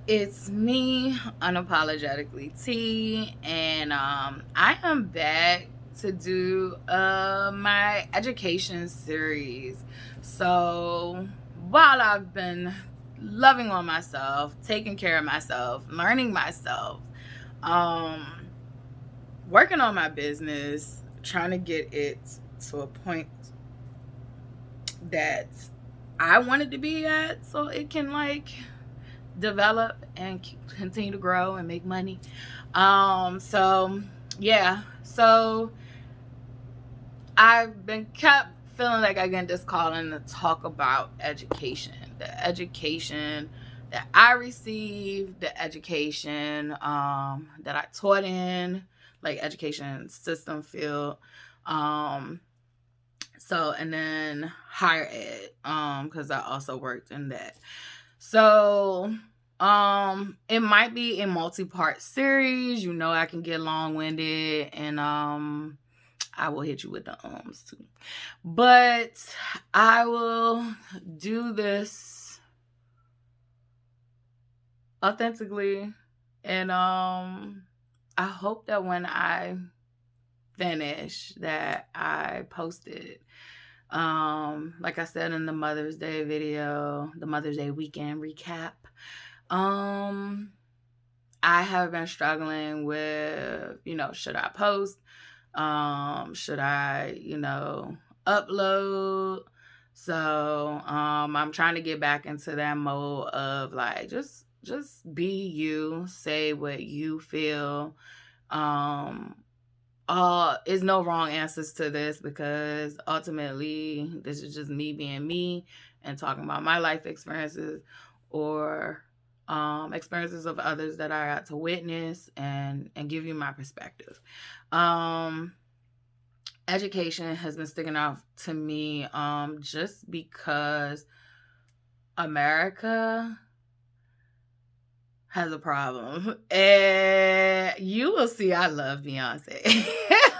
It's me, unapologetically T, and I am back to do my education series. So while I've been loving on myself, taking care of myself, learning myself, um, working on my business, trying to get it to a point that I wanted to be at, so it can develop and continue to grow and make money. So yeah, so I've been kept feeling like I get this calling to talk about education, the education that I received, the education that I taught in, like education system field. Um, so and then higher ed, because I also worked in that. So it might be a multi-part series. You know, I can get long-winded, and I will hit you with the too. But I will do this authentically, and I hope that when I finish that I post it. Like I said in the Mother's Day video, the Mother's Day weekend recap, um, I have been struggling with, should I post? Should I, upload? So, I'm trying to get back into that mode of just be you, say what you feel. Is no wrong answers to this, because ultimately this is just me being me and talking about my life experiences or experiences of others that I got to witness and give you my perspective. Education has been sticking out to me just because America has a problem. And you will see I love Beyonce.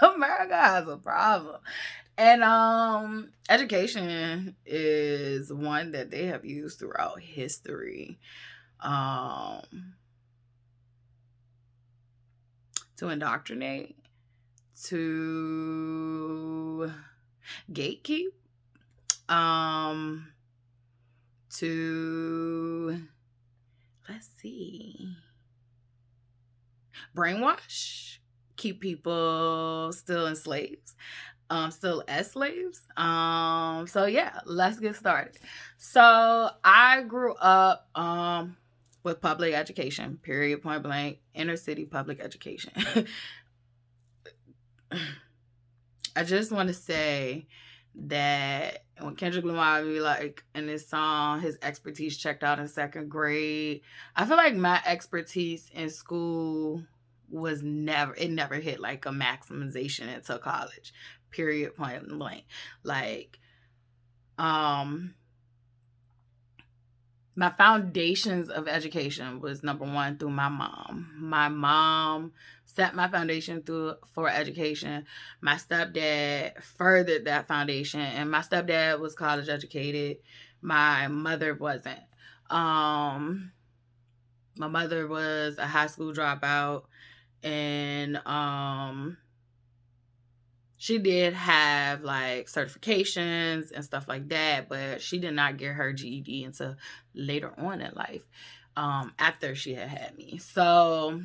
America has a problem. And education is one that they have used throughout history. To indoctrinate, to gatekeep, to let's see, brainwash, keep people still enslaved, still as slaves. So yeah, let's get started. So I grew up with public education, period, point blank, inner city public education. I just want to say that when Kendrick Lamar be like in this song, his expertise checked out in second grade. I feel like my expertise in school never hit like a maximization until college. Period, point blank. Like, my foundations of education was number one through my mom. My mom set my foundation for education. My stepdad furthered that foundation, and my stepdad was college educated. My mother wasn't. My mother was a high school dropout, and she did have like certifications and stuff like that, but she did not get her GED until later on in life, after she had me. So,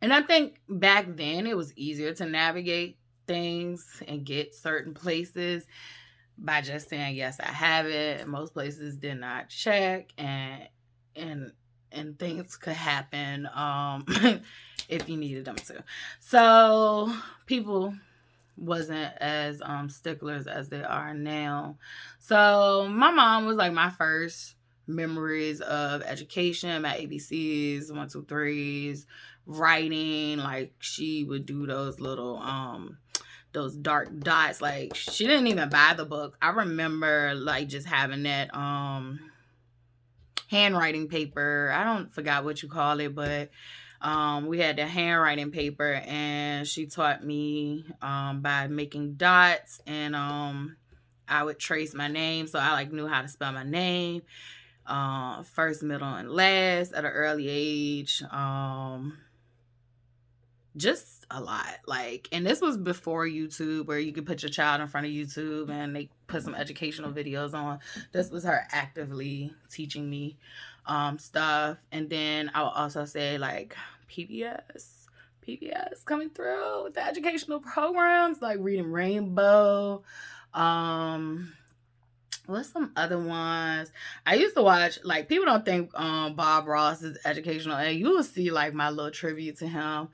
and I think back then it was easier to navigate things and get certain places by just saying, yes, I have it. Most places did not check, and things could happen if you needed them to. So people wasn't as sticklers as they are now. So my mom was like my first memories of education, my ABCs, 1, 2, 3s, writing. Like she would do those little those dark dots. Like she didn't even buy the book. I remember like just having that handwriting paper. I don't forgot what you call it, but we had the handwriting paper, and she taught me by making dots, and I would trace my name, so I like knew how to spell my name. first, middle, and last at an early age. Just a lot. Like, and this was before YouTube, where you could put your child in front of YouTube and they put some educational videos on. This was her actively teaching me stuff. And then I will also say, like, PBS coming through with the educational programs, like Reading Rainbow. What's some other ones? I used to watch, like, people don't think Bob Ross is educational, and you will see, like, my little tribute to him.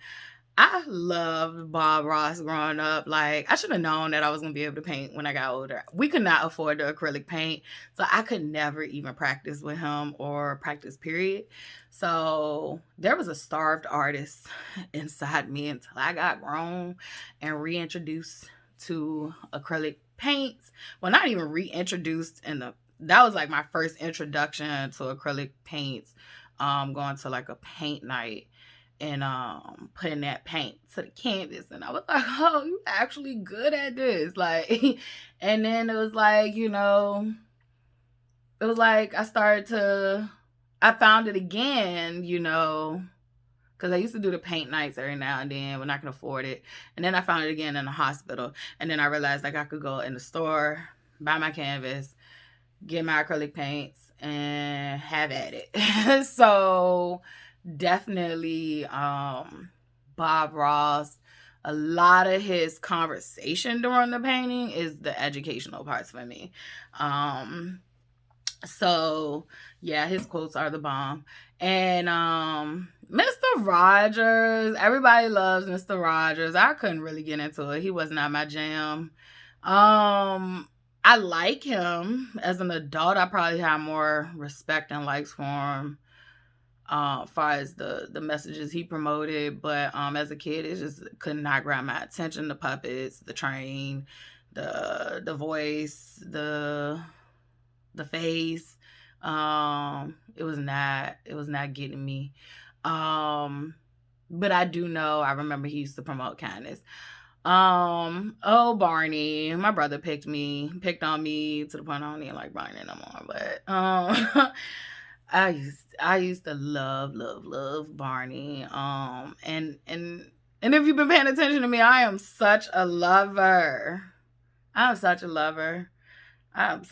I loved Bob Ross growing up. Like, I should have known that I was going to be able to paint when I got older. We could not afford the acrylic paint, so I could never even practice with him or practice, period. So there was a starved artist inside me until I got grown and reintroduced to acrylic paints. Well, not even reintroduced that was like my first introduction to acrylic paints. Going to like a paint night and putting that paint to the canvas, and I was like, oh, you actually good at this. Like, and then it was like, it was like I found it again, because I used to do the paint nights every now and then when I can afford it. And then I found it again in the hospital. And then I realized, like, I could go in the store, buy my canvas, get my acrylic paints, and have at it. So definitely Bob Ross. A lot of his conversation during the painting is the educational parts for me. So yeah, his quotes are the bomb. And Mr. Rogers, everybody loves Mr. Rogers. I couldn't really get into it. He was not my jam. I like him as an adult. I probably have more respect and likes for him as far as the messages he promoted. But as a kid, it just could not grab my attention. The puppets, the train, the voice, the face. It was not getting me. But I do know, I remember he used to promote kindness. Barney, my brother picked on me to the point I don't even like Barney no more. But I used to love Barney. And if you've been paying attention to me, I am such a lover. I'm such a lover, and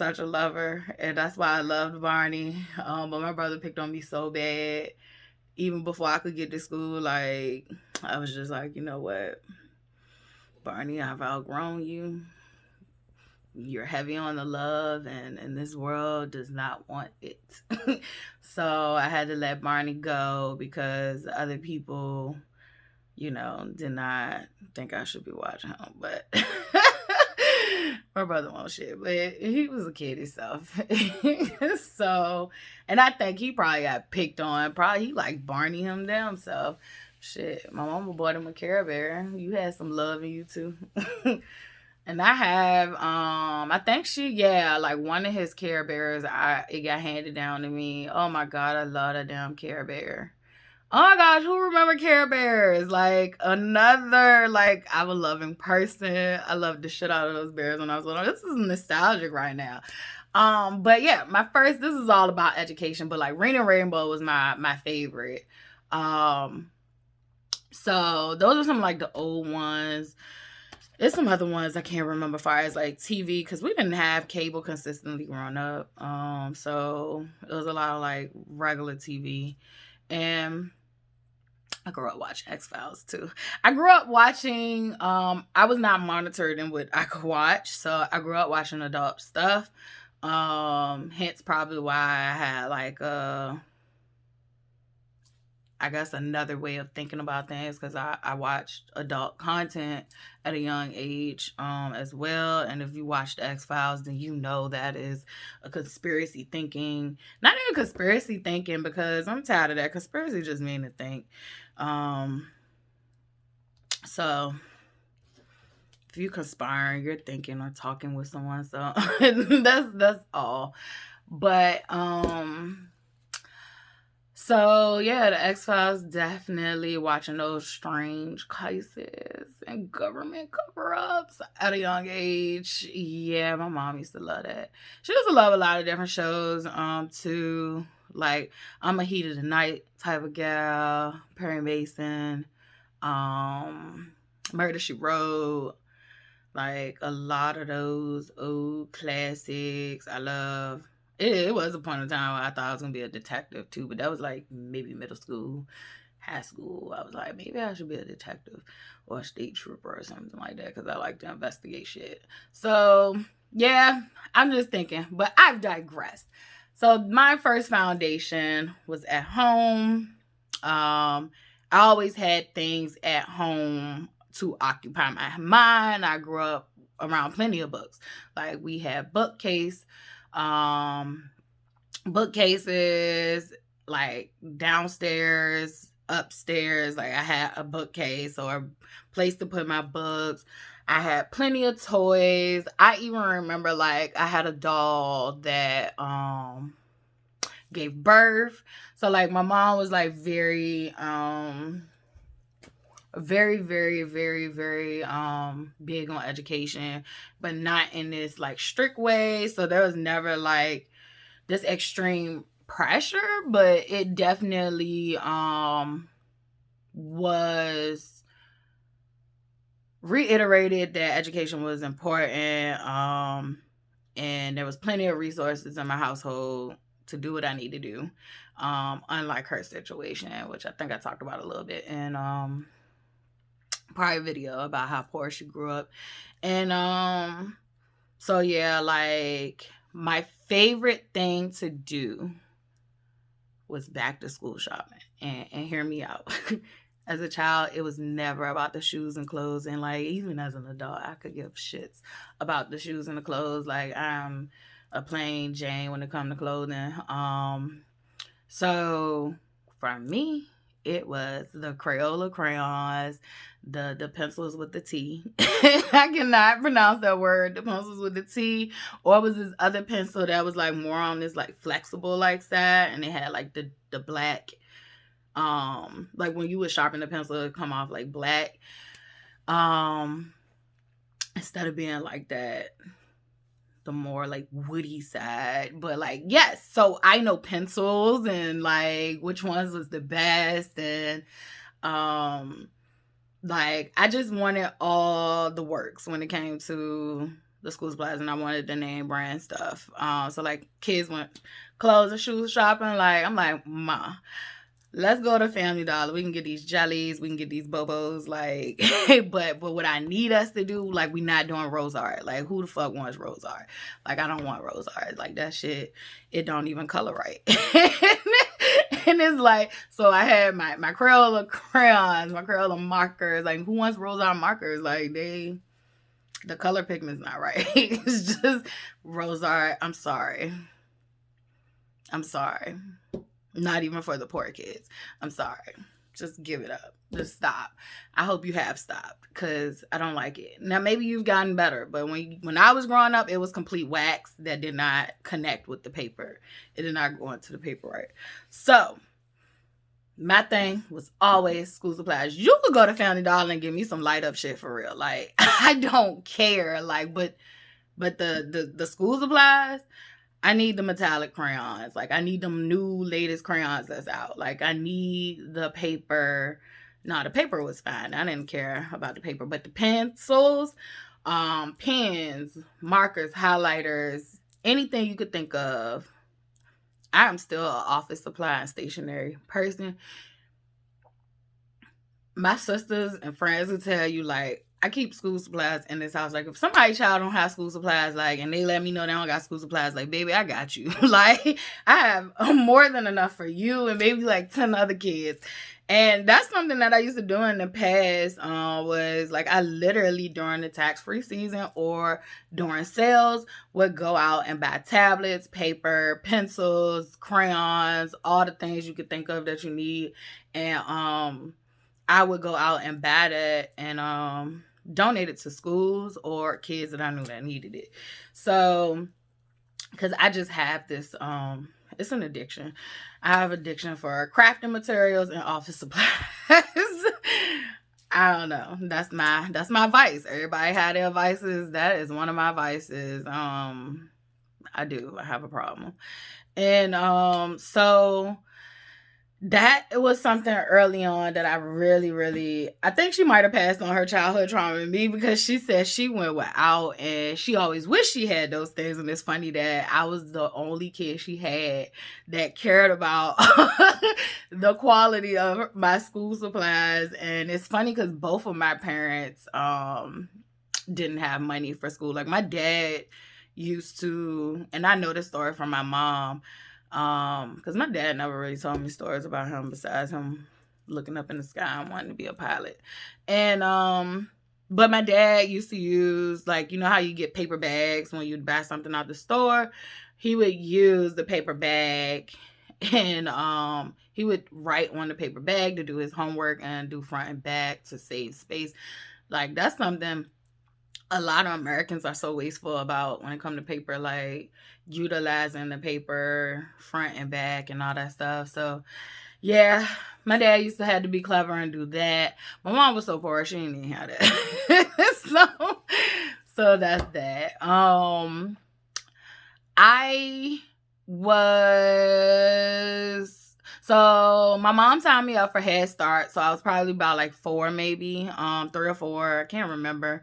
that's why I loved Barney. But my brother picked on me so bad, even before I could get to school. Like, I was just like, you know what, Barney, I've outgrown you. You're heavy on the love, and this world does not want it. So I had to let Barney go because other people, did not think I should be watching him. But my brother won't shit, but he was a kid himself. So, and I think he probably got picked on. Probably he like Barney him damn self. Shit, my mama bought him a Care Bear. You had some love in you too. And I have, I think like one of his Care Bears, it got handed down to me. Oh my God, I love that damn Care Bear. Oh my gosh, who remember Care Bears? Like, another, like, I'm a loving person. I loved the shit out of those bears when I was little. This is nostalgic right now. But yeah, this is all about education, but like Reading Rainbow was my favorite. So those are some like the old ones. There's some other ones I can't remember as far as like TV, because we didn't have cable consistently growing up. So it was a lot of like regular TV. And I grew up watching X-Files too. I grew up watching, I was not monitored in what I could watch. So I grew up watching adult stuff. Hence probably why I had like I guess another way of thinking about things, because I watched adult content at a young age as well. And if you watch the X-Files, then you know that is a conspiracy thinking. Not even conspiracy thinking, because I'm tired of that. Conspiracy just mean to think. So if you conspiring, you're thinking or talking with someone. So that's all. But So yeah, the X-Files, definitely watching those strange cases and government cover-ups at a young age. Yeah, my mom used to love that. She used to love a lot of different shows too. Like, I'm a Heat of the Night type of gal, Perry Mason, Murder She Wrote, like a lot of those old classics. I love it. It was a point in time where I thought I was gonna be a detective too, but that was like maybe middle school, high school. I was like, maybe I should be a detective or a state trooper or something like that because I like to investigate shit. So yeah, I'm just thinking, but I've digressed. So my first foundation was at home. I always had things at home to occupy my mind. I grew up around plenty of books. Like, we had bookcases, like downstairs, upstairs. Like, I had a bookcase or a place to put my books. I had plenty of toys. I even remember, like, I had a doll that gave birth. So, like, my mom was like very very, very, very, very big on education, but not in this like strict way. So there was never like this extreme pressure, but it definitely was reiterated that education was important. And there was plenty of resources in my household to do what I need to do. Unlike her situation, which I think I talked about a little bit in prior video about how poor she grew up. And so yeah, like, my favorite thing to do was back to school shopping. And hear me out. As a child, it was never about the shoes and clothes. And like, even as an adult, I could give shits about the shoes and the clothes. Like, I'm a plain Jane when it comes to clothing. So for me, it was the Crayola crayons, the pencils with the T. I cannot pronounce that word. The pencils with the T. Or it was this other pencil that was like more on this like flexible like side, and it had like the black. Like when you would sharpen the pencil, it would come off like black. Instead of being like that, the more like woody side. But like, yes, so I know pencils and like which ones was the best. And like, I just wanted all the works when it came to the school supplies, and I wanted the name brand stuff. So like, kids went clothes and shoes shopping. Like, I'm like, Ma, let's go to Family Dollar. We can get these jellies. We can get these Bobos. Like, but what I need us to do, like, we not doing rose art. Like, who the fuck wants rose art? Like, I don't want rose art. Like, that shit, it don't even color right. And it's like, so I had my Crayola crayons, my Crayola markers. Like, who wants rose art markers? Like, the color pigment's not right. It's just rose art. I'm sorry. Not even for the poor kids. I'm sorry. Just give it up. Just stop. I hope you have stopped, because I don't like it. Now, maybe you've gotten better, but when I was growing up, it was complete wax that did not connect with the paper. It did not go into the paper right. So my thing was always school supplies. You could go to Family Dollar and give me some light up shit for real. Like, I don't care. Like, but the school supplies, I need the metallic crayons. Like, I need them new latest crayons that's out. Like, I need the paper. No, the paper was fine. I didn't care about the paper. But the pencils, pens, markers, highlighters, anything you could think of. I am still an office supply and stationery person. My sisters and friends will tell you, like, I keep school supplies in this house. Like, if somebody's child don't have school supplies, like, and they let me know they don't got school supplies, like, baby, I got you. Like, I have more than enough for you and maybe like 10 other kids. And that's something that I used to do in the past, was like, I literally during the tax-free season or during sales would go out and buy tablets, paper, pencils, crayons, all the things you could think of that you need. And I would go out and buy that and donate it to schools or kids that I knew that needed it. So, because I just have this, it's an addiction. I have addiction for crafting materials and office supplies. I don't know. That's my vice. Everybody had their vices. That is one of my vices. I have a problem. And so that was something early on that I really, I think she might have passed on her childhood trauma to me, because she said she went without and she always wished she had those things. And it's funny that I was the only kid she had that cared about the quality of my school supplies. And it's funny because both of my parents didn't have money for school. Like my dad used to, and I know this story from my mom, because my dad never really told me stories about him besides him looking up in the sky and wanting to be a pilot. And but my dad used to use, like, you know how you get paper bags when you buy something out the store? He would use the paper bag, and he would write on the paper bag to do his homework and do front and back to save space. Like, that's something a lot of Americans are so wasteful about when it comes to paper, like utilizing the paper front and back and all that stuff. So yeah, my dad used to have to be clever and do that. My mom was so poor, she didn't even have that. so that's that. So my mom signed me up for Head Start. So I was probably about like 4, maybe 3 or 4. I can't remember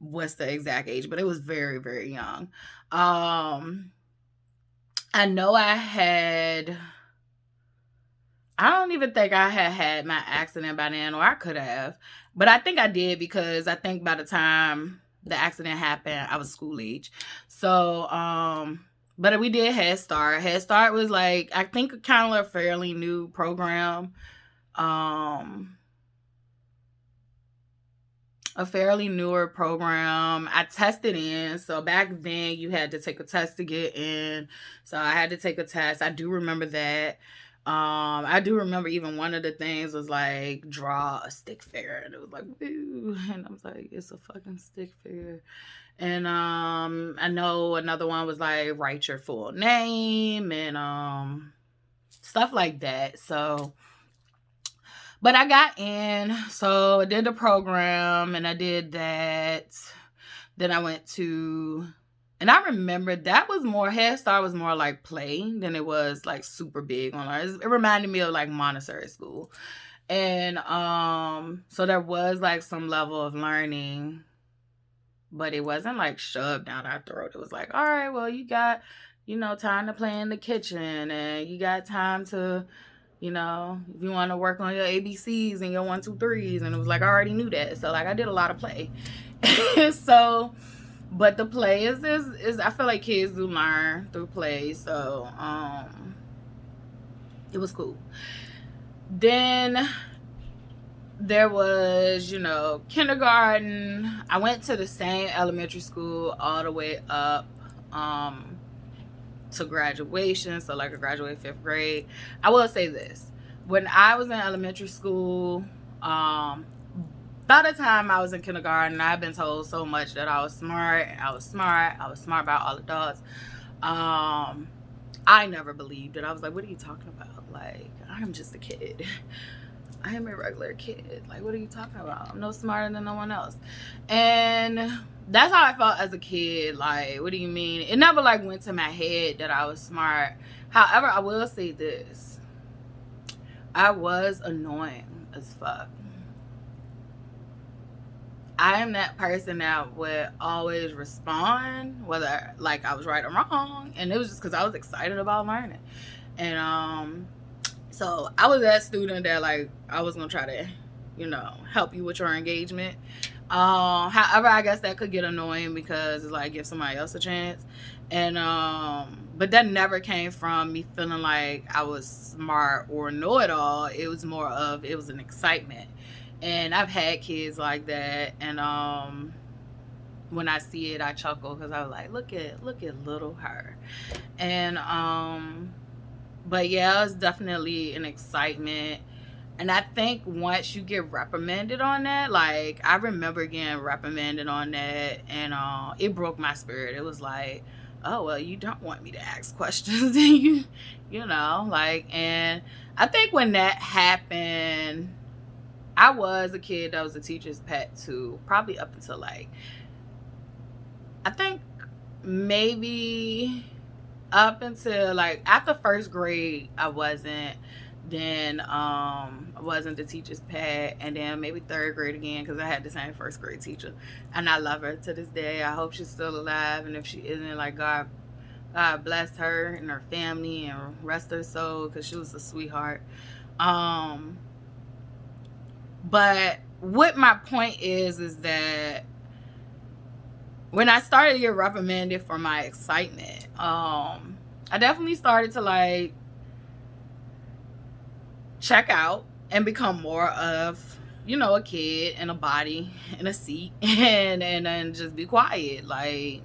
what's the exact age, but it was very, very young. I know I don't even think I had my accident by then, or I could have, but I think I did, because I think by the time the accident happened, I was school age. So, but we did Head Start. Head Start was like, I think kind of a fairly new program. A fairly newer program. I tested in. So back then you had to take a test to get in. So I had to take a test. I do remember that. I do remember even one of the things was like, draw a stick figure. And it was like, woo. And I was like, it's a fucking stick figure. And I know another one was like, write your full name and stuff like that. So, but I got in, so I did the program, and I did that. Then I went to, and I remember that was more, Head Start was more like play than it was like super big online. It reminded me of like Montessori school. And so there was like some level of learning, but it wasn't like shoved down our throat. It was like, all right, well, you got, time to play in the kitchen, and you got time to, if you want to work on your ABCs and your 1, 2, 3s. And it was like, I already knew that. So like I did a lot of play. So, but the play is I feel like kids do learn through play. So, it was cool. Then there was, kindergarten. I went to the same elementary school all the way up, to graduation. So like I graduated 5th grade. I will say this, when I was in elementary school, by the time I was in kindergarten, I've been told so much that I was smart about all adults. I never believed it. I was like, what are you talking about? Like, I'm just a kid. I am a regular kid. Like, what are you talking about? I'm no smarter than no one else. And that's how I felt as a kid. Like, what do you mean? It never like went to my head that I was smart. However, I will say this. I was annoying as fuck. I am that person that would always respond, whether like I was right or wrong. And it was just because I was excited about learning. And so I was that student that like I was gonna try to, help you with your engagement. However, I guess that could get annoying because it's like give somebody else a chance. And but that never came from me feeling like I was smart or know it all. It was more of, it was an excitement. And I've had kids like that, and when I see it I chuckle, because I was like, look at little her. And but yeah, it's definitely an excitement. And I think once you get reprimanded on that, like I remember getting reprimanded on that, and it broke my spirit. It was like, oh, well, you don't want me to ask questions. you know, like, and I think when that happened, I was a kid that was a teacher's pet too, probably up until like, I think maybe up until like after first grade, I wasn't. Then I wasn't the teacher's pet, and then maybe third grade again, because I had the same first grade teacher, and I love her to this day. I hope she's still alive, and if she isn't, like, God bless her and her family and rest her soul, because she was a sweetheart. But what my point is that when I started to get reprimanded for my excitement, I definitely started to like check out and become more of, you know, a kid in a body in a seat, and then just be quiet. Like,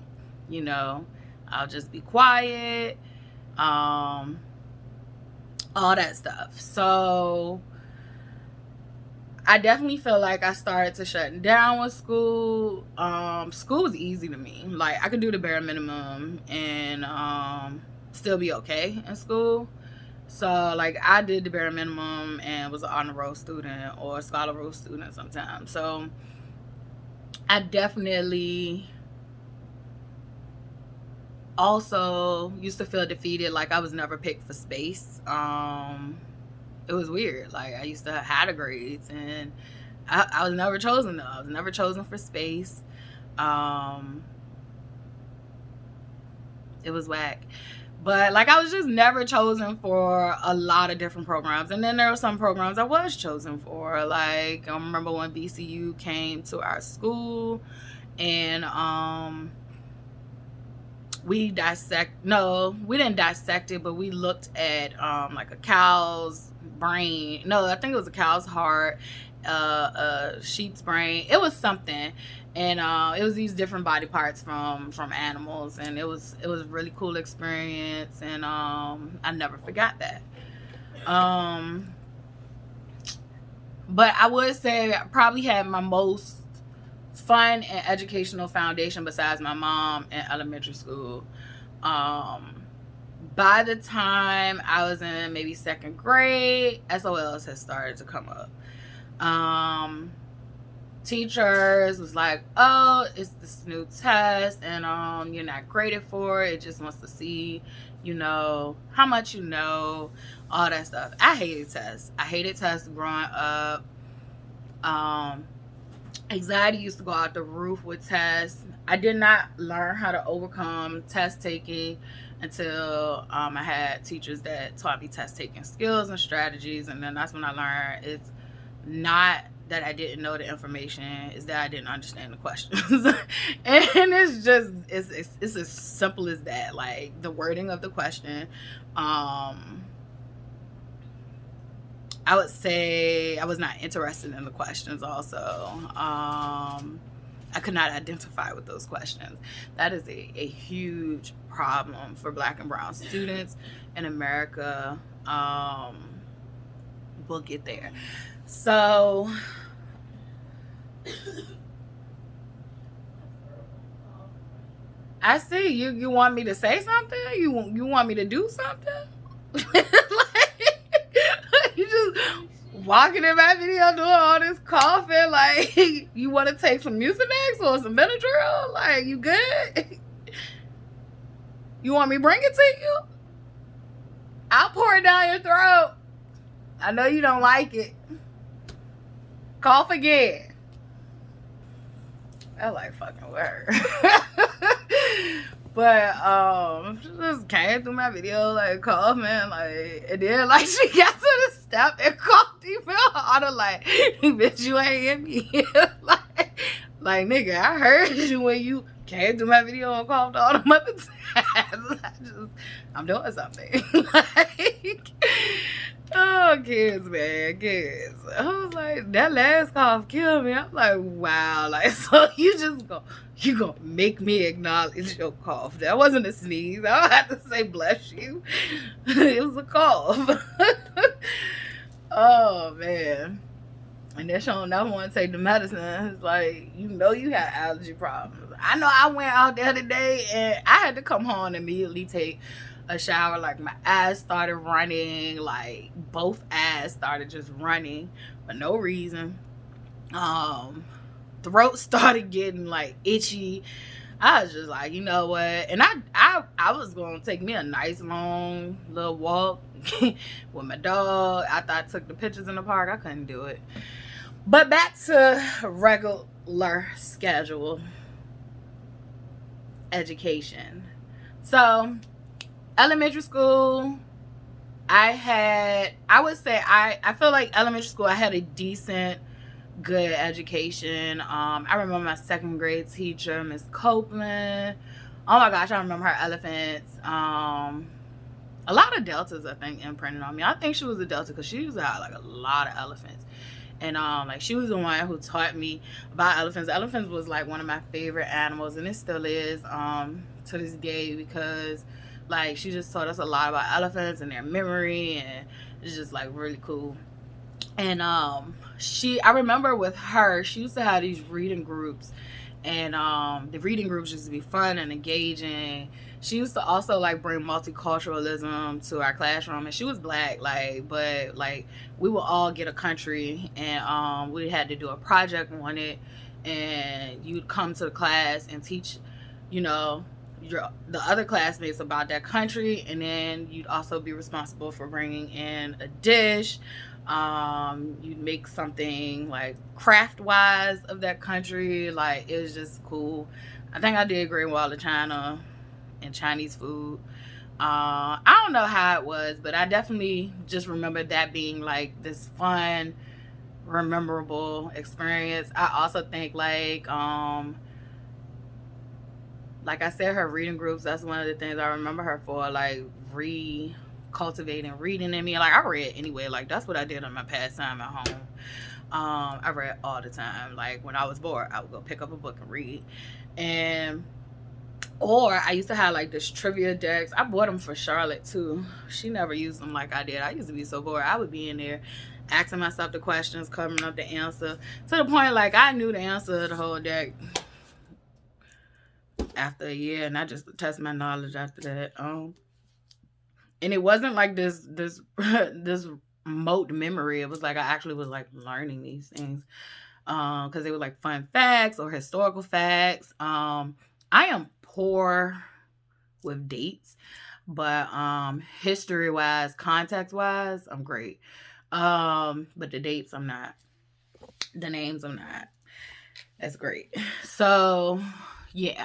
you know, I'll just be quiet, all that stuff. So I definitely feel like I started to shut down with school. School was easy to me. Like, I could do the bare minimum and still be okay in school. So, like, I did the bare minimum and was an honor roll student or a scholar roll student sometimes. So, I definitely also used to feel defeated, like I was never picked for space. It was weird. Like, I used to have the grades, and I was never chosen, though. I was never chosen for space. It was whack. But, like, I was just never chosen for a lot of different programs. And then there were some programs I was chosen for. Like, I remember when BCU came to our school, and we didn't dissect it, but we looked at like a cow's brain. No, I think it was a cow's heart, a sheep's brain. It was something, and it was these different body parts from animals, and it was a really cool experience, and I never forgot that. But I would say I probably had my most fun and educational foundation besides my mom in elementary school. By the time I was in maybe second grade, SOLs had started to come up. Teachers was like, oh, it's this new test, and you're not graded for it. It just wants to see, you know, how much you know, all that stuff. I hated tests. I hated tests growing up. Anxiety used to go out the roof with tests. I did not learn how to overcome test taking until I had teachers that taught me test taking skills and strategies, and then that's when I learned it's not that I didn't know the information, is that I didn't understand the questions. And it's just it's as simple as that. Like, the wording of the question, I would say I was not interested in the questions also. I could not identify with those questions. That is a huge problem for Black and brown students in America. We'll get there. So I see you want me to say something? You want me to do something? Like, you just walking in my video doing all this coughing. Like, you want to take some Mucinex or some Benadryl? Like, you good? You want me to bring it to you? I'll pour it down your throat. I know you don't like it. Cough again. I like fucking word. But she just came through my video like coughing, like, and then like she got to the step and coughed even harder, like, bitch, you ain't in me. like nigga, I heard you when you came through my video and coughed all the other times. I'm doing something. Like, oh, kids, man, kids. I was like, that last cough killed me. I'm like, wow, like, so you gonna make me acknowledge your cough. That wasn't a sneeze. I don't have to say bless you. It was a cough. Oh, man. And then she don't never want to take the medicine. It's like, you know you have allergy problems. I know I went out the other day and I had to come home and immediately take a shower. Like my eyes started running, like both eyes started just running for no reason. Throat started getting like itchy. I was just like, you know what? And I was gonna take me a nice long little walk with my dog. After I took the pictures in the park, I couldn't do it. But back to regular schedule education. So elementary school, I would say I feel like elementary school I had a decent good education. I remember my second grade teacher, Miss Copeland. Oh my gosh, I remember her elephants. A lot of deltas I think imprinted on me. I think she was a delta because she used to have like a lot of elephants. And like she was the one who taught me about elephants. Elephants was like one of my favorite animals, and it still is to this day, because like she just taught us a lot about elephants and their memory, and it's just like really cool. And I remember with her, she used to have these reading groups, and the reading groups used to be fun and engaging. She used to also like bring multiculturalism to our classroom, and she was black, like, but like we would all get a country, and we had to do a project on it, and you'd come to the class and teach, you know, the other classmates about that country, and then you'd also be responsible for bringing in a dish. You'd make something like craft wise of that country. Like it was just cool. I think I did Great Wall of China and Chinese food. I don't know how it was, but I definitely just remember that being like this fun, rememberable experience. I also think like I said, her reading groups, that's one of the things I remember her for, like cultivating reading in me. Like I read anyway, like that's what I did on my pastime at home. I read all the time. Like when I was bored, I would go pick up a book and read. And or I used to have like this trivia decks. I bought them for Charlotte too. She never used them like I did. I used to be so bored. I would be in there asking myself the questions, covering up the answer, to the point like I knew the answer to the whole deck after a year, and I just tested my knowledge after that. And it wasn't like this this remote memory. It was like I actually was like learning these things, because they were like fun facts or historical facts. I am poor with dates, but history wise, context wise, I'm great. But the dates I'm not. The names I'm not. That's great. So yeah.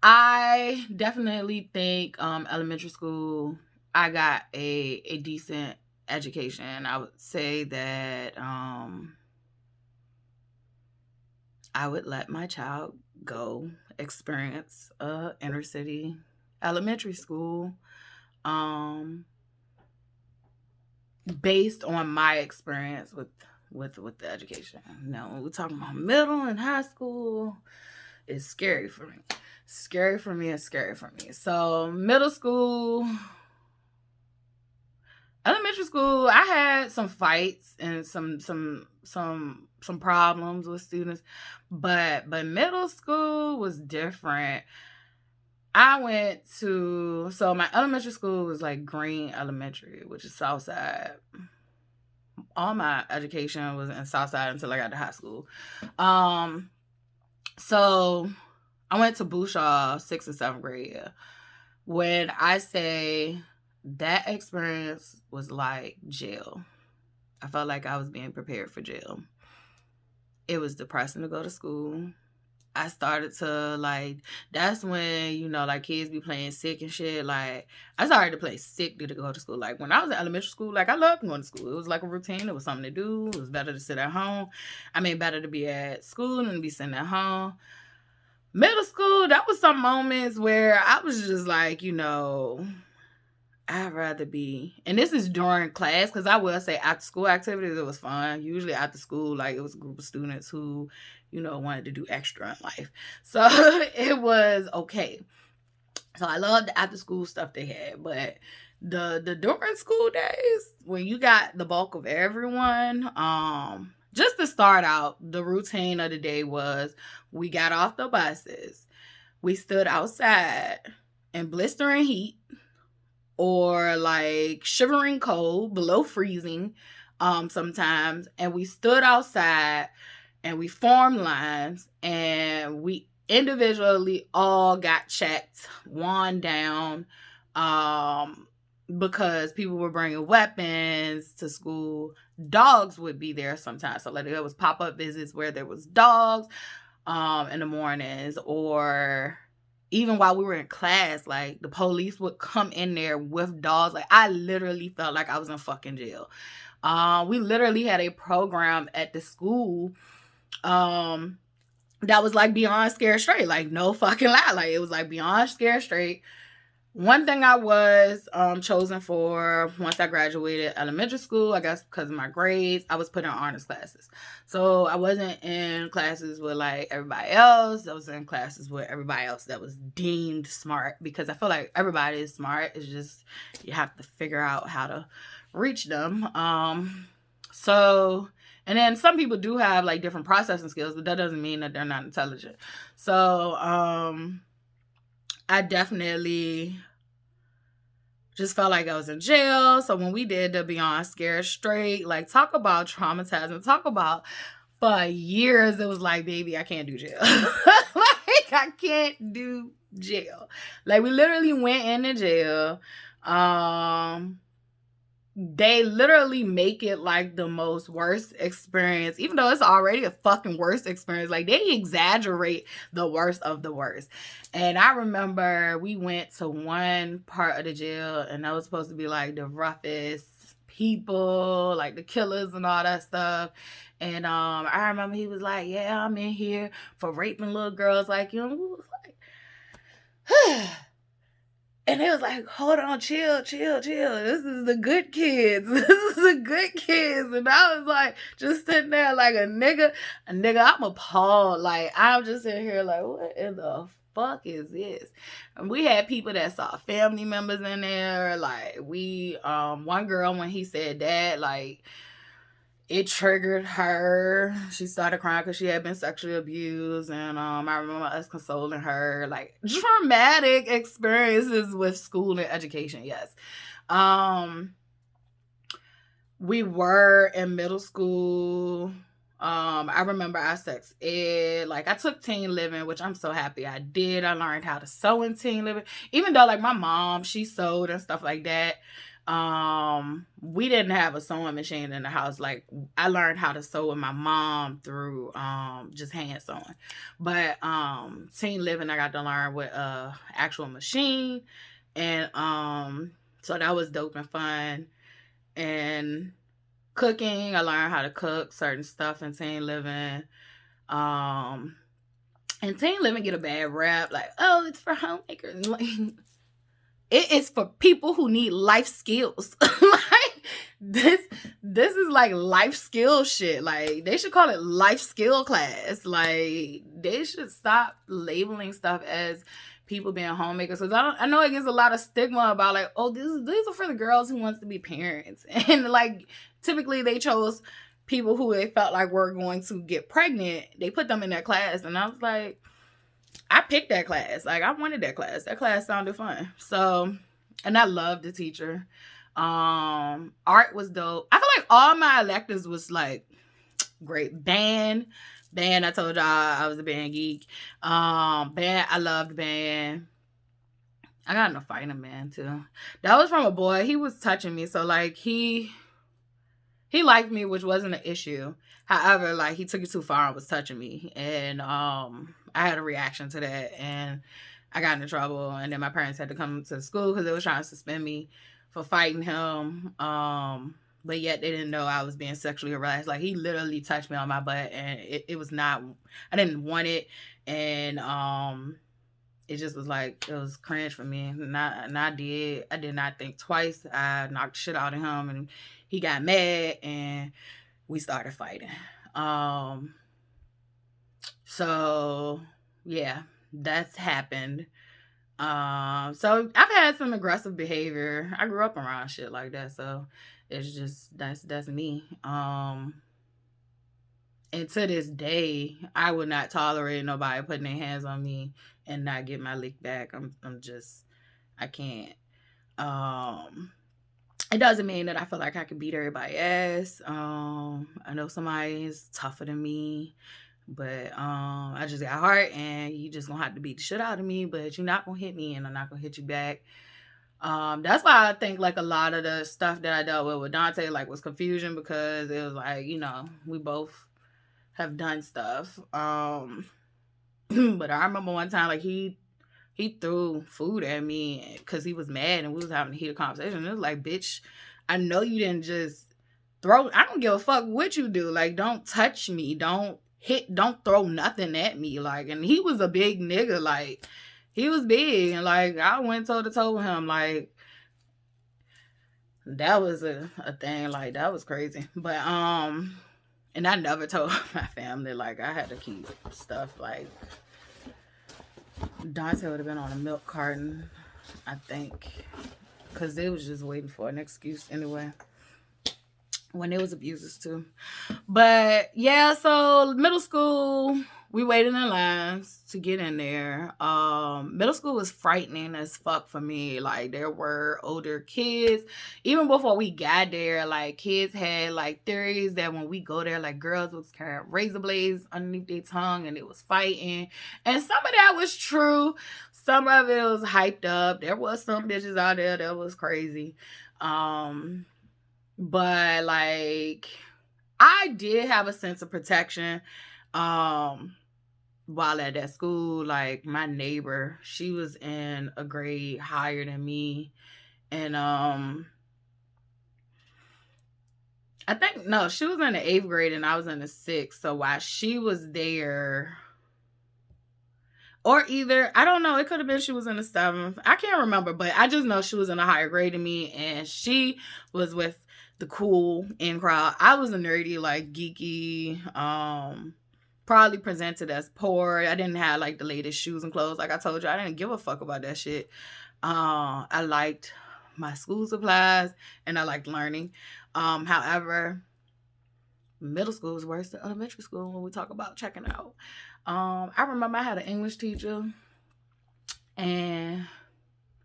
I definitely think elementary school I got a decent education. I would say that I would let my child go experience inner city elementary school, based on my experience with the education. Now, when we're talking about middle and high school, it's scary for me. Scary for me. So middle school, elementary school, I had some fights and some problems with students, but middle school was different. I went to, so my elementary school was like Green Elementary, which is Southside. All my education was in Southside until I got to high school. So I went to Bouchard 6th and 7th grade. Yeah. When I say that experience was like jail, I felt like I was being prepared for jail. It was depressing to go to school. I started to like, that's when, you know, like kids be playing sick and shit. Like I started to play sick to go to school. Like when I was in elementary school, like I loved going to school. It was like a routine. It was something to do. It was better to sit at home. I mean, better to be at school than to be sitting at home. Middle school, that was some moments where I was just like, you know, I'd rather be, and this is during class, because I will say after school activities, it was fun. Usually after school, like it was a group of students who, you know, wanted to do extra in life. So it was okay. So I loved the after school stuff they had, but the during school days, when you got the bulk of everyone, just to start out, the routine of the day was we got off the buses, we stood outside in blistering heat or like shivering cold, below freezing sometimes, and we stood outside and we formed lines and we individually all got checked, one down, because people were bringing weapons to school. Dogs would be there sometimes, so like there was pop-up visits where there was dogs in the mornings, or even while we were in class, like the police would come in there with dogs. Like I literally felt like I was in fucking jail. We literally had a program at the school that was like beyond scared straight. Like no fucking lie. Like it was like beyond scared straight. One thing I was chosen for once I graduated elementary school, I guess because of my grades, I was put in honors classes. So I wasn't in classes with like everybody else. I was in classes with everybody else that was deemed smart, because I feel like everybody is smart. It's just you have to figure out how to reach them. And then some people do have like different processing skills, but that doesn't mean that they're not intelligent. So I definitely just felt like I was in jail. So when we did the Beyond Scared Straight, like talk about traumatizing, talk about for years, it was like, baby, I can't do jail. Like I can't do jail. Like we literally went into jail. They literally make it like the most worst experience, even though it's already a fucking worst experience. Like they exaggerate the worst of the worst. And I remember we went to one part of the jail, and that was supposed to be like the roughest people, like the killers and all that stuff. And I remember he was like, yeah, I'm in here for raping little girls like you. And we was like, and it was like, hold on, chill. This is the good kids. This is the good kids. And I was like, just sitting there like a nigga, I'm appalled. Like, I'm just sitting here like, what in the fuck is this? And we had people that saw family members in there. Like, one girl, when he said that, like, it triggered her. She started crying because she had been sexually abused. And I remember us consoling her. Like, traumatic experiences with school and education, yes. We were in middle school. I remember our sex ed. Like, I took teen living, which I'm so happy I did. I learned how to sew in teen living. Even though, like, my mom, she sewed and stuff like that. We didn't have a sewing machine in the house. Like I learned how to sew with my mom through just hand sewing. But teen living I got to learn with actual machine. And so that was dope and fun. And cooking, I learned how to cook certain stuff in teen living. And teen living get a bad rap, like, oh, it's for homemakers. Like, it is for people who need life skills. Like this is like life skill shit. Like they should call it life skill class. Like they should stop labeling stuff as people being homemakers. Because I know it gets a lot of stigma about like, oh, these are for the girls who wants to be parents. And like typically they chose people who they felt like were going to get pregnant. They put them in that class. And I was like, I picked that class. Like I wanted that class. That class sounded fun. So, and I loved the teacher. Art was dope. I feel like all my electives was like great. Band. I told y'all I was a band geek. Band. I loved band. I got in a fight in a band too. That was from a boy. He was touching me. So like he liked me, which wasn't an issue. However, like he took it too far and was touching me. And I had a reaction to that and I got into trouble. And then my parents had to come to the school because they were trying to suspend me for fighting him. But yet they didn't know I was being sexually harassed. Like he literally touched me on my butt and it was not, I didn't want it. And it just was like, it was cringe for me. And I did not think twice. I knocked shit out of him and he got mad and we started fighting. So yeah, that's happened. So I've had some aggressive behavior. I grew up around shit like that. So it's just, that's me. And to this day, I would not tolerate nobody putting their hands on me and not get my lick back. I'm just, I can't. Um, it doesn't mean that I feel like I can beat everybody ass. I know somebody is tougher than me, but I just got heart, and you just gonna have to beat the shit out of me. But you're not gonna hit me, and I'm not gonna hit you back. That's why I think like a lot of the stuff that I dealt with Dante like was confusion, because it was like, we both have done stuff. But I remember one time like he threw food at me because he was mad and we was having a heated conversation. It was like, bitch, I know you didn't just throw. I don't give a fuck what you do. Like, don't touch me. Don't throw nothing at me. Like, and he was a big nigga. Like, he was big, and like I went toe to toe with him. Like, that was a thing. Like, that was crazy. But and I never told my family. Like, I had to keep stuff like Dante would have been on a milk carton, I think, because they was just waiting for an excuse anyway. When they was abusers too. But yeah, so middle school, we waited in lines to get in there. Middle school was frightening as fuck for me. Like, there were older kids. Even before we got there, like, kids had like theories that when we go there, like, girls was carrying razor blades underneath their tongue and it was fighting. And some of that was true. Some of it was hyped up. There was some bitches out there that was crazy. But like, I did have a sense of protection while at that school. Like, my neighbor, she was in a grade higher than me, and I think, no, she was in the 8th grade and I was in the 6th. So while she was there, or either, I don't know, it could have been she was in the 7th, I can't remember, but I just know she was in a higher grade than me, and she was with the cool in crowd. I was a nerdy, like, geeky, probably presented as poor. I didn't have like the latest shoes and clothes. Like I told you, I didn't give a fuck about that shit. I liked my school supplies and I liked learning. However, middle school was worse than elementary school when we talk about checking out. I remember I had an English teacher, and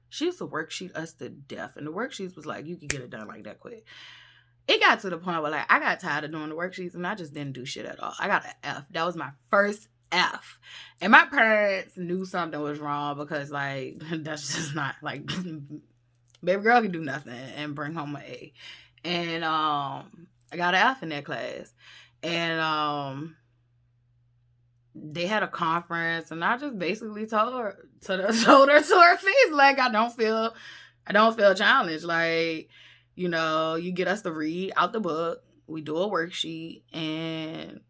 she used to worksheet us to death. And the worksheets was like, you could get it done like that quick. It got to the point where like I got tired of doing the worksheets and I just didn't do shit at all. I got an F. That was my first F. And my parents knew something was wrong, because like that's just not like baby girl can do nothing and bring home an A. And I got an F in that class. And they had a conference, and I just basically told her to her face, like, I don't feel challenged. Like, you get us to read out the book, we do a worksheet, and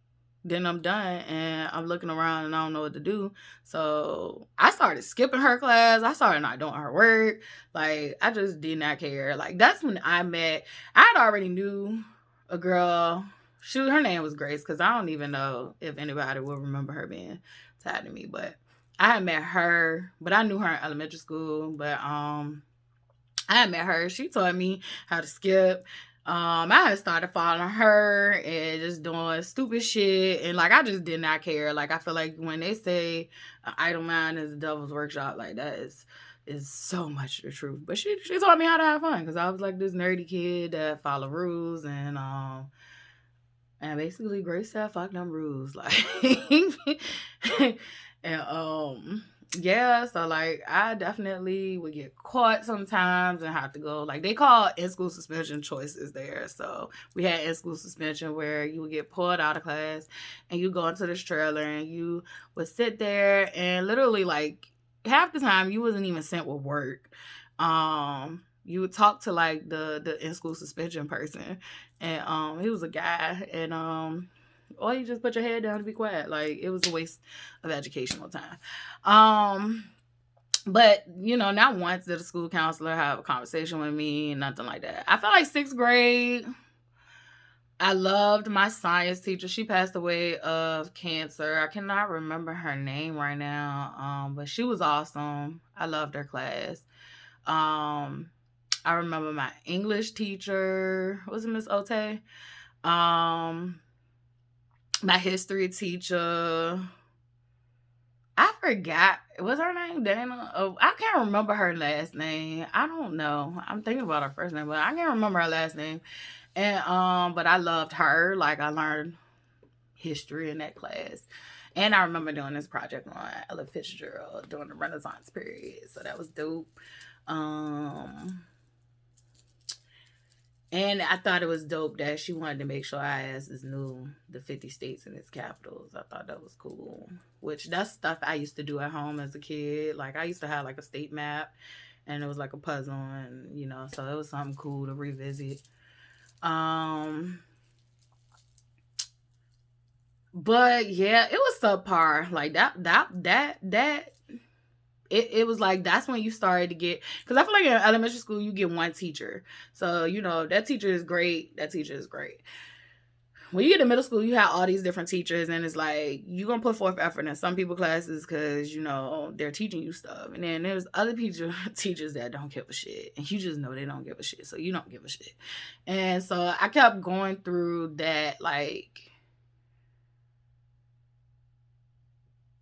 then I'm done, and I'm looking around and I don't know what to do. So I started skipping her class. I started not doing her work. Like, I just did not care. Like, that's when I had already knew a girl. Her name was Grace, because I don't even know if anybody will remember her being tied to me. But I had met her, but I knew her in elementary school. But I had met her. She taught me how to skip. I had started following her and just doing stupid shit. And like, I just did not care. Like, I feel like when they say an idle mind is the devil's workshop, like, that is so much the truth. But she taught me how to have fun, because I was like this nerdy kid that followed rules, and basically Grace said, fuck them rules. Like, and yeah, so like I definitely would get caught sometimes and have to go, like, they call in-school suspension choices there. So we had in-school suspension where you would get pulled out of class and you go into this trailer and you would sit there, and literally like half the time you wasn't even sent with work. You would talk to like the in-school suspension person, and he was a guy, and or you just put your head down to be quiet. Like, it was a waste of educational time. But not once did a school counselor have a conversation with me, nothing like that. I felt like 6th grade, I loved my science teacher. She passed away of cancer. I cannot remember her name right now, but she was awesome. I loved her class. I remember my English teacher, was it Miss Ote? My history teacher, I forgot. Was her name Dana? Oh, I can't remember her last name. I don't know. I'm thinking about her first name, but I can't remember her last name. And but I loved her. Like, I learned history in that class. And I remember doing this project on Ella Fitzgerald during the Renaissance period. So that was dope. Um and I thought it was dope that she wanted to make sure ISs knew the 50 states and its capitals. I thought that was cool. Which, that's stuff I used to do at home as a kid. Like, I used to have like a state map, and it was like a puzzle, and so it was something cool to revisit. Um but yeah, it was subpar. Like, it was like, that's when you started to get, because I feel like in elementary school you get one teacher, so that teacher is great. When you get to middle school, you have all these different teachers, and it's like, you're gonna put forth effort in some people classes because they're teaching you stuff, and then there's other teachers that don't give a shit, and you just know they don't give a shit, so you don't give a shit. And so I kept going through that, like,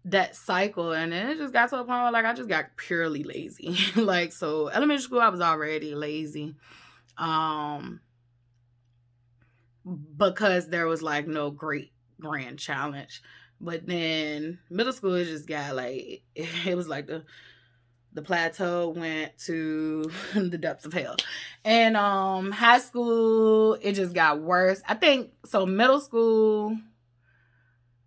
that cycle, and then it just got to a point where, like, I just got purely lazy. Like, so elementary school I was already lazy, because there was like no great grand challenge. But then middle school, it just got like, it was like the plateau went to the depths of hell. And high school, it just got worse. I think so. Middle school,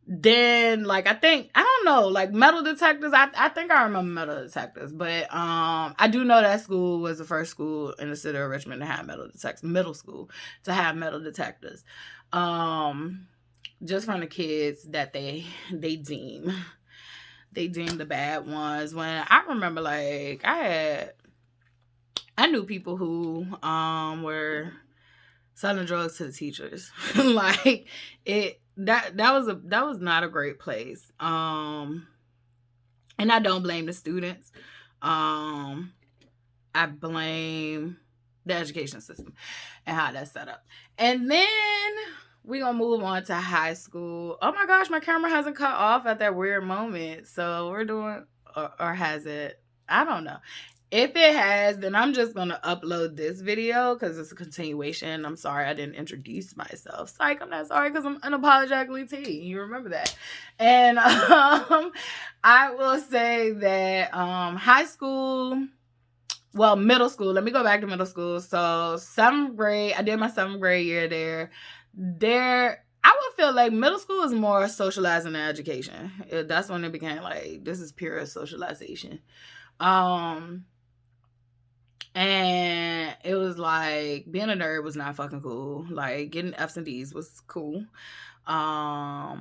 then, like, I don't know, like, metal detectors, I think I remember metal detectors, but I do know that school was the first school in the city of Richmond to have metal detectors, middle school to have metal detectors, just from the kids that they deem the bad ones. When I remember, like, I knew people who were selling drugs to the teachers. Like, that was not a great place. And I don't blame the students. I blame the education system and how that's set up. And then we're gonna move on to high school. Oh my gosh, my camera hasn't cut off at that weird moment. So we're doing, or has it? I don't know. If it has, then I'm just going to upload this video because it's a continuation. I'm sorry I didn't introduce myself. Psych, I'm not sorry because I'm unapologetically T. You remember that. And I will say that high school, well, middle school. Let me go back to middle school. So 7th grade, I did my 7th grade year there. I would feel like middle school is more socializing than education. That's when it became like, this is pure socialization. And it was like, being a nerd was not fucking cool. Like, getting F's and D's was cool. I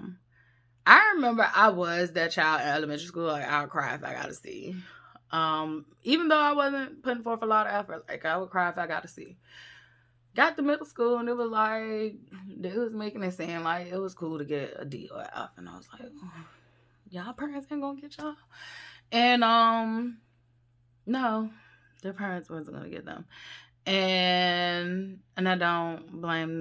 remember I was that child in elementary school. Like, I would cry if I got a C. Even though I wasn't putting forth a lot of effort, like, I would cry if I got a C. Got to middle school, and it was like, they was making it seem like it was cool to get a D or an F. And I was like, y'all parents ain't gonna get y'all. And, no. Their parents wasn't going to get them. And I don't blame